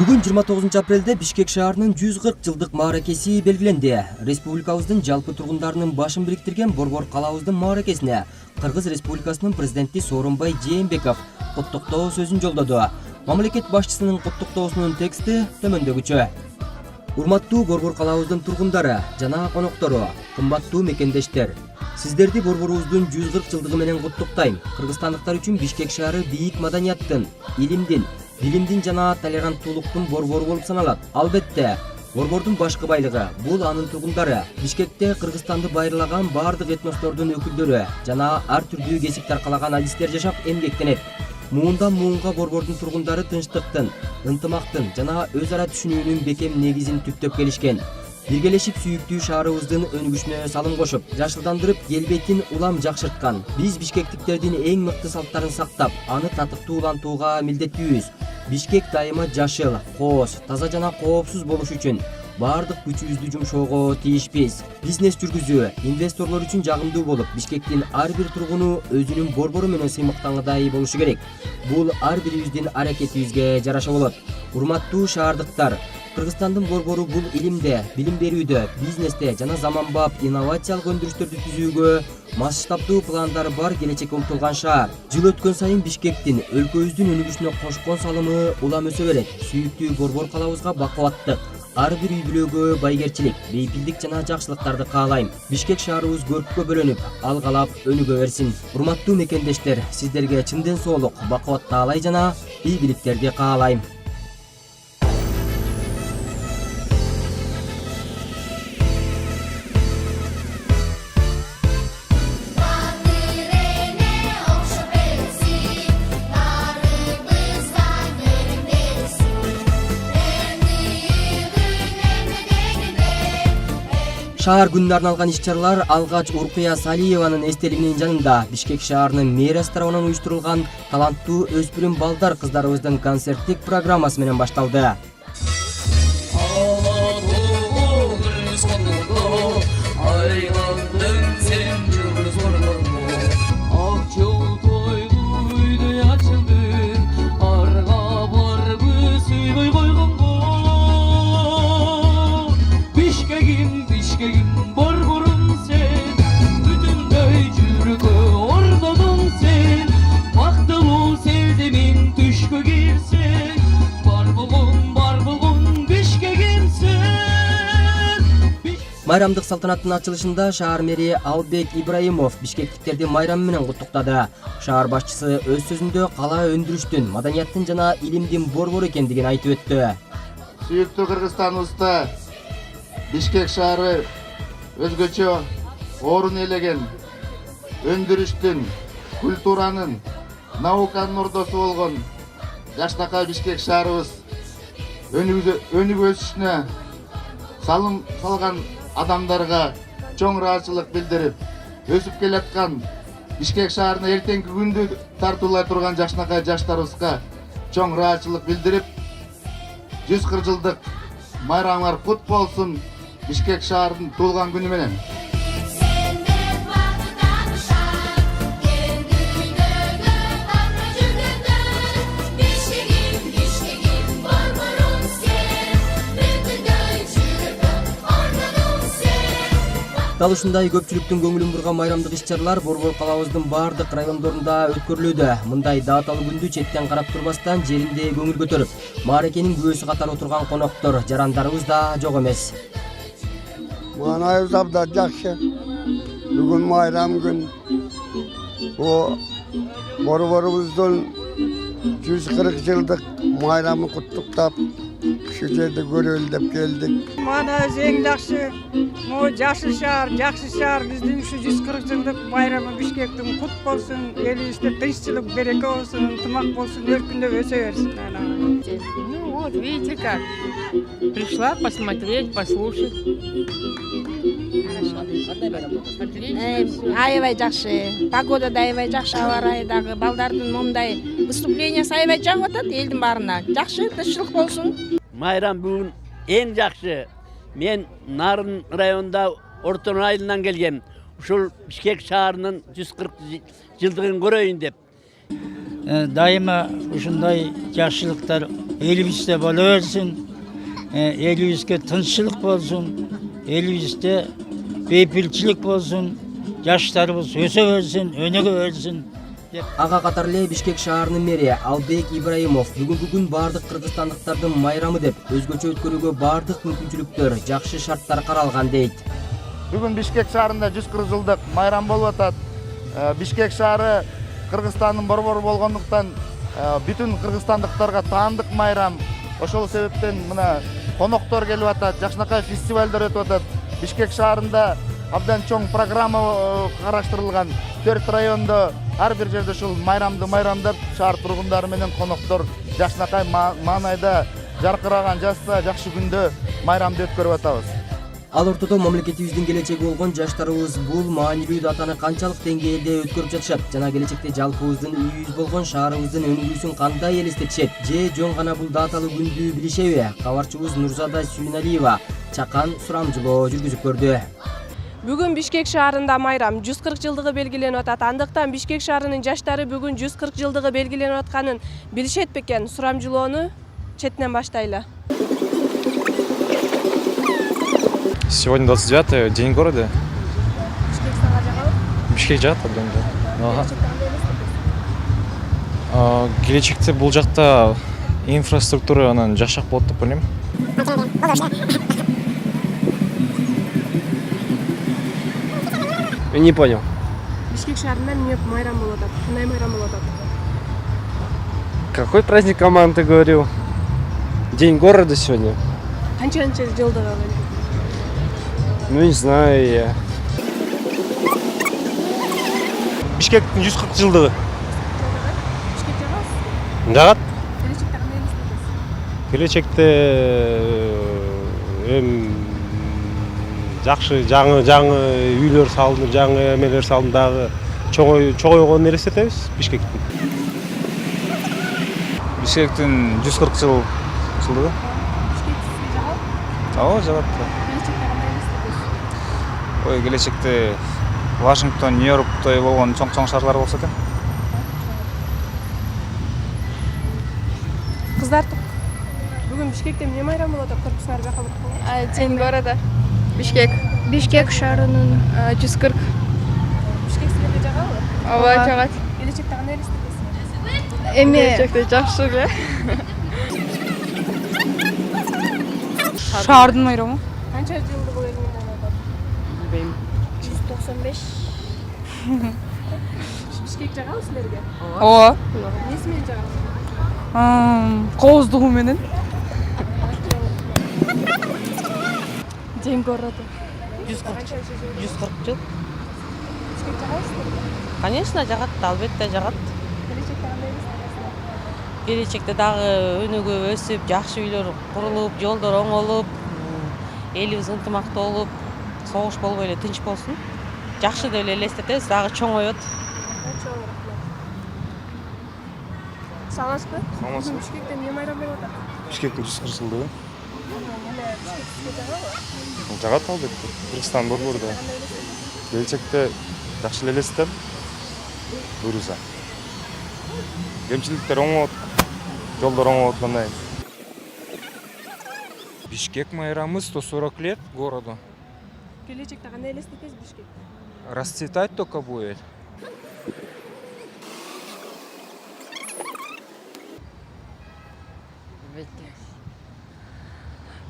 Бүгүн 29-апрелде Бишкек шаарынын 140 жылдык мааракеси белгиленди. Республикабыздын жалпы тургундарынын башын бириктирген Борбор калабыздын мааракесине Кыргыз Республикасынын президенти Сооронбай Жээнбеков куттуктоо сөзүн жолдоду. Мамлекет башчысынын куттуктоосунун тексти төмөндөгүчө. Урматтуу Борбор калабыздын тургундары жана коноктору, кымбаттуу мекендештер. Сиздерди борборубуздун 140 жылдыгы менен куттуктайм. Кыргызстандыктар үчүн Бишкек шаары бийик маданияттын, илимдин, билимдин жана толеранттуулуктун борбору болуп саналат. Албетте, борбордун башкы байлыгы бул анын тургундары. Бишкекте Кыргызстанды байырлаган бардык этностордун өкүлдөрү жана ар түрдүү кесип таркалаган адистер жашап эмгектенет. Муундан муунга борбордун тургундары тынчтыктын, ынтымактын жана өз ара түшүнүүнүн бекем негизин түптөп келишкен. Биргелешип сүйүктүү шаарыбыздын өнүгүшүнө салым кошуп, жашылдандырып, келбетин улам жакшырткан. Биз бишкектиктердин эң мыкты салттарын сактап, аны татыктуу улантууга милдеттүүбүз. Бишкек дайыма жашыл, кооз, таза жана коопсуз болуш үчүн бардык күчүбүздү жумшоого тийишпиз. Бизнес жүргүзүү, инвесторлор үчүн жагымдуу болуп, Бишкектин ар бир тургуну өзүнүн борбору менен сыймыктангандай болушу керек. Бул ар бирибиздин аракетибизге жараша болот. Урматтуу шаардыктар, Кыргызстандын борбору бул илимде, билим берүүдө, бизнесте жана заманбап инновациялык өндүрүштөрдү түзүүгө масштабдуу пландары бар келечекке умтулган шаар. Жыл өткөн сайын Бишкектин өлкөбүздүн өнүгүшүнө кошкон салымы улам өсө берет. Сүйүктүү борбор калабызга бакубаттык, ар бир үй бүлөгө байгерчилик, бейпилдик жана жакшылыктарды каалайм. Бишкек шаарыбыз көрккө бөлөнүп, алгалап өнүгө берсин. Урматтуу мекендештер, сиздерге чын ден соолук, бакубат таалай жана ийгиликтерди каалайм. Шаар күнүнө арналган иш-чаралар алгач Уркуя Салиеванын эстелигинин жанында Бишкек шаарынын мэриясы тарабынан уюштурулган таланттуу өспүрүм балдар кыздарыбыздын концерттик программасы менен башталды. Майрамдык салтанаттын ачылышында шаар мэри Албек Ибраимов бишкектиктерди майрам менен куттуктады. Шаар башчысы өз сөзүндө кала өндүрүштүн, маданияттын жана илимдин борбору экендигин айтып өттү. Сүйүктүү Кыргызстаныбызда Бишкек шаары өзгөчө орун ээлеген, өндүрүштүн, культуранын, науканын ордосу болгон жашнакай Бишкек шаарыбыз өнүгүп өсүшүнө салым салган адамдарга чоң ыраазычылык билдирип, өсүп келаткан Бишкек шаарына эртеңки күндү тартуулай турган жашнакай жаштарыбызга чоң ыраазычылык билдирип, 140 жылдык майрамыңар кут болсун Бишкек шаарынын туулган күнү менен. Дал ушундай көпчүлүктүн көңүлүн бурган майрамдык иш-чаралар Борбор калабыбыздын бардык райондорунда өткөрүлүүдө. Мындай дааталуу күндү четтен карап турбастан жеринде көңүл көтөрүп, мааракенин күбөсү катары отурган коноктор, жарандарыбыз да жок эмес. Маанайыбыз абдан жакшы. Бүгүн майрам күн. Борборубуздун 140 жылдык майрамын куттуктап, şu жерде көрөлү деп келдик. Мана эң жакшы, жакшы шаар, биздин ушу 140 жылдык майрамы Бишкектин кут болсун, элибизде тынччылык, береке болсун, ынтымак болсун, өркүндөп өсө берсин. Ну вот, видите как. Пришла посмотреть, послушать. Аябай жакшы. Погода да аябай жакшы, аба ырайы дагы балдардын момундай выступлениясы аябай жагып атат элдин баарына. Жакшы, тынччылык болсун. Майрам бүгүн эң жакшы. Мен Нарын районунда Ортон айылынан келгем. Ушул Бишкек шаарынын 140 жылдыгын көрөйүн деп. Дайыма ушундай жакшылыктар элибизде боло берсин. Элибизге тынччылык болсун. Элибизде бейпилчилик болсун. Жаштарыбыз өсө берсин, өнүгө берсин. Ага катар эле Бишкек шаарынын мэри Албек Ибраимов бүгүнкү күн бардык кыргызстандыктардын майрамы деп өзгөчө өткөрүүгө бардык мүмкүнчүлүктөр, жакшы шарттар каралган дейт. Бүгүн Бишкек шаарында 140 жылдык майрам болуп атат. Бишкек шаары Кыргызстандын борбору болгондуктан бүтүн кыргызстандыктарга таандык майрам. Ошол себептен мына коноктор келип атат, жакшынакай фестивалдар өтүп атат. Бишкек шаарында абдан чоң программа караштырылган. 4 райондо ар бир жерде ушул майрамды майрамдап, шаар тургундары менен коноктор жакшынакай маанайда жаркыраган жазса жакшы күндө майрамды өткөрүп атабыз. Ал ортодо мамлекетибиздин келечеги болгон жаштарыбыз бул маанилүү датаны канчалык деңгээлде өткөрүп жатышат жана келечекте жалпыбыздын үйүбүз болгон шаарыбыздын өнүгүүсүн кандай элестетишет же жөн гана бул даталуу күндү билишеби? Кабарчыбыз Нурзада Сүйүналиева чакан сурамжылоо жүргүзүп көрдү. Бүгүн Бишкек шаарында майрам 140 жылдыгы белгиленип атат. Андыктан Бишкек шаарынын жаштары бүгүн 140 жылдыгы белгиленип атканын билишет бекен? Сурамжылоону четинен баштайлы. Сегодня 29-й, день города. Бишкек сага жагабы? Бишкек жагат абдан. Келечекте бул жакта инфраструктура анан жакшыраак болот деп ойлойм. Не понял. Бишкек шаарында эмне майрам болуп атат? Кандай майрам болуп атат? Какой праздник команды говорил? День города сегодня? Канчанчы жылдыгы? Ну не знаю я. Бишкектин 140 жылдыгы. Бишкек жагабызбы? Жагат. Келечекте кандай элестетесиз? Келечекте жакшы жаңы үйлөр салынып, жаңы эмелер салынып, дагы чоңойгонун элестетебиз Бишкектин. Бишкектин 140 жылдыгы. Бишкек сизге жагабы? Жагат. Келечекте кандай элестетесиз? Ой, келечекте Вашингтон, Нью-Йорктой болгон чоң шаарлар болсо экен. Кыздар, бүгүн Бишкекте эмне майрам болуп атат? Корпустар жака барып. День города. Бишкек. Бишкек шаарынын 140. Бишкек силерге жагабы? Ооба, жагат. Келечекте кандай элестетесиз? Эми келечекте жакшы эле. Шаардын майрамы? Канча жылдыгы белгиленип атат? Билбейм. 195. Бишкек жагабы силерге? Ооба. Эмнеси менен жагабы? Кооздугу менен. День города. 140 жыл. Бишкек жагабызбы? Конечно, жагат, албетте жагат. Келечекте кандай элестетесиз? Келечекте дагы өнүгүп, өсүп, жакшы үйлөр курулуп, жолдор оңолуп, элибиз ынтымактуу болуп, согуш болбой эле тынч болсун. Жакшы деп эле элестетебиз, дагы чоңоет. Саламатсызбы? Бишкекте эмне майрам болуп атат? Бишкектин 140 жылдыгы. Бишкек сизге жагабы? Жагат албетте. Кыргызстан борбору. Келечекте жакшы эле элестетем. Буюрса. Кемчиликтер оңолот, жолдор оңолот мындай. Бишкек майрамы 140 лет городу. Келечекте кандай элестетесиз Бишкек? Расцветать только будет.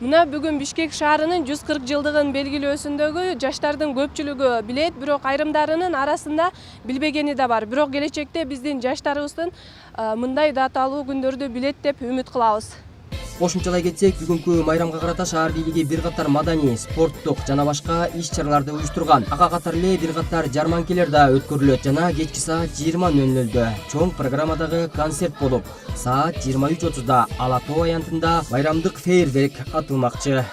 Мына бүгүн Бишкек шаарынын 140 жылдыгын белгилөөсүндөгү жаштардын көпчүлүгү билет, бирок айрымдарынын арасында билбегени да бар. Бирок келечекте биздин жаштарыбыздын мындай даталуу күндөрдү билет деп үмүт кылабыз. Кошумчалай кетсек, бүгүнкү майрамга карата шаар бийлиги бир катар маданий, спорттук жана башка иш-чараларды уюштурган. Ага катар эле бир катар жарманкелер да өткөрүлөт жана кечки саат 20:00 чоң программадагы концерт болуп, саат 23:30 Ала тоо аянтында майрамдык фейерверк атылмакчы.